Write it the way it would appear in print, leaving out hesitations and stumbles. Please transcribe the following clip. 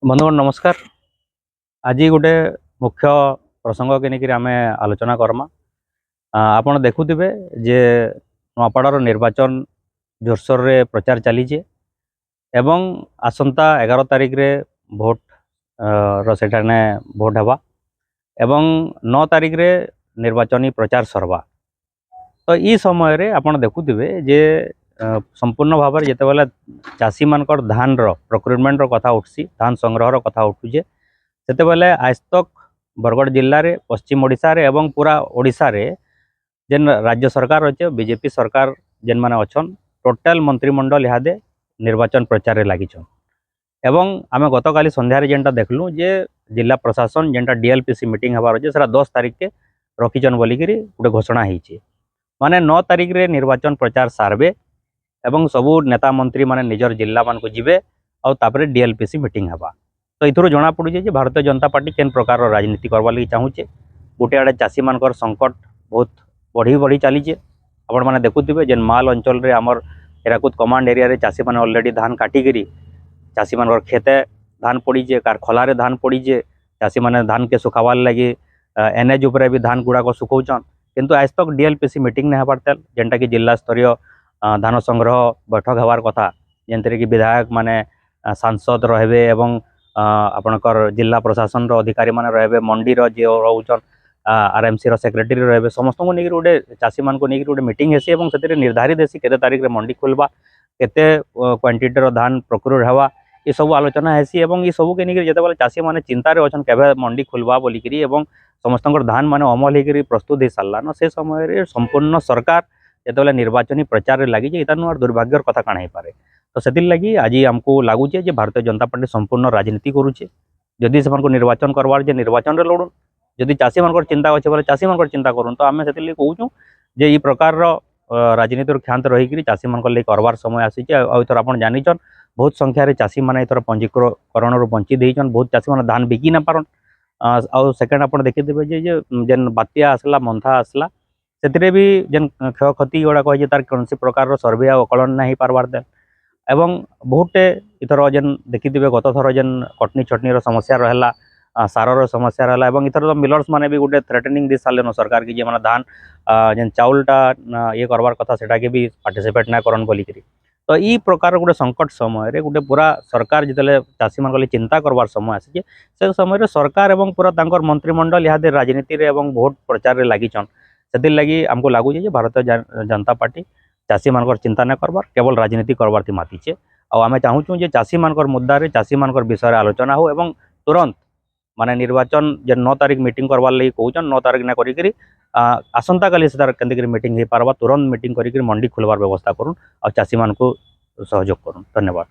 बंधुगण नमस्कार। आज गोटे मुख्य प्रसंग के लेकर आम आलोचना करमा। आपण देखुथिबे जे नवापड़ार निर्वाचन जोरसोर रे प्रचार चलीजे एवं आसंता 11 तारिख रे भोट सेठाने भोट हेबा एवं 9 तारिख रे निर्वाचनी प्रचार सरवा। तो ई समय रे आपण देखुथिबे जे संपूर्ण भाव में जिते चाषी मानकर धान प्रोक्यूरमेंट कथा उठसी, धान संग्रह कथा उठुचे से आज तक बरगढ़ जिले में पश्चिम ओडिशा रे एवं पूरा ओडिशा रे जेन राज्य सरकार अच्छे बीजेपी सरकार जेन माने अच्छन टोटाल मंत्रिमंडल इहादे निर्वाचन प्रचार लगिछन। एवं आम गत काली संध्यारे जेनटा देखलु जे जिला प्रशासन जेनटा डीएलपीसी मीटिंग हबार अच्छे सेटा 10 तारिख के रखिछन बोलिकी गोटे घोषणा होइछे। माने 9 तारिख रे निर्वाचन प्रचार सारबे एवं सबू नेता मंत्री माने निजर जिला मान को जीवे और तापरे डीएलपीसी मीटिंग हबा। तो इथुर जना पड़ुचे जे भारतीय जनता पार्टी केन प्रकार राजनीति करवा लगी चाहूचे। गोटे आड़े चाषी मानकर संकट बहुत बढ़ी बढ़ी चलीचे। आपण माने देखुथिबे जेन माल अंचल रे हमर हिराकुद कमांड एरिया रे चाषी माने ऑलरेडी धान काटिकरी चाषी मानकर खेते धान पड़ीचे, कार खोलारे धान पड़ीचे, चाषी माने धान के सुखावार लगी एनएच उपरे भी धान गुड़ाक सुखौछन। किंतु आज तक डीएलपीसी मीटिंग नहीं हबार तेल जेनटा कि जिला स्तरीय धान संग्रह बैठक हबार कथा जेनते कि विधायक माने सांसद रहे एवं आपणकर जिला प्रशासन अधिकारी माने रहे, मंडी जे रोचन आरएमसी सेक्रेटरी रहे, समस्त को लेकर गोटे चाषी मान को लेकर गोटे मीटिंग हेसी और से निर्धारित हेसी केते तारिख रे मंडी खोलवा, केते क्वांटिटी धान प्रोक्यूर हेवा, ये सब आलोचना हेसी। और ये सब के लेकर जिते चाषी मैंने चिंतार अच्छन केवे मंडी खोलवा बोलिकी और समस्त धान मान अमल होकर प्रस्तुत हो सारान से समय संपूर्ण सरकार जो निर्वाचनी प्रचार लगी इतना दुर्भाग्यर कथा काण हो पारे। तो से लगी आज आमको लगुचे जे भारतीय जनता पार्टी संपूर्ण राजनीति करुचे। जदि से निर्वाचन करवार जे निर्वाचन लड़ुन, जदि चाषी मान चिंता अच्छे बोले चाषी मान चिंता करूँ। तो आम से कहूँ जे ये प्रकार राजनीति क्षांत रहीकि चाषी मान करवार समय आसी। आउथर आप जानीचन बहुत संख्यार चाषी मैंने एथर पंजीकरण वंचित होती, बहुत चाषी मैंने धान बिकी ना पारन। आउ सेकेंड आप देखिथे जे जेन बात्या आसला मंथा आसला से भी जेन क्षय क्षति गुड़ाक तार कौन प्रकार सर्वे आकलन ना हो पार्बार दे। एवं बहुटे इथर जेन देखिथे गत थर जेन कटनी छटनी समस्या रहा, सारर समस्या रहा, और इथर तो मिलर्स माने भी गोटे थ्रेटनिंग दी सारे सरकार की मैंने धान जेन चाउलटा ये करवार कथा सेटा के भी पार्टिसिपेट ना करन बोलिकी। तो ई प्रकार गोटे संकट समय गोटे पूरा सरकार जिते चाषी मान चिंता करवार समय आसी से समय सरकार एवं पूरा तांकर मंत्रिमंडल इहादे राजनीति रे एवं भोट प्रचार लगिछन। से लगी आमको लगुचे भारतीय जनता पार्टी चाषी मानकर चिंता ना करबार केवल राजनीति करबार थी मातिचे। आम चाहूँ जे चाषी मानकर मुद्दा रे चाषी मानकर विषय आलोचना हो एवं तुरंत माने निर्वाचन जे 9 तारिख मीटिंग करवार लगी कहून 9 तारिख ना करी आसंता काली से केंद्र मीटिंग हो पार्बा तुरंत मीटिंग करी मंडी खोलवार व्यवस्था करूँ और चाषी मान को सहयोग करूँ। धन्यवाद।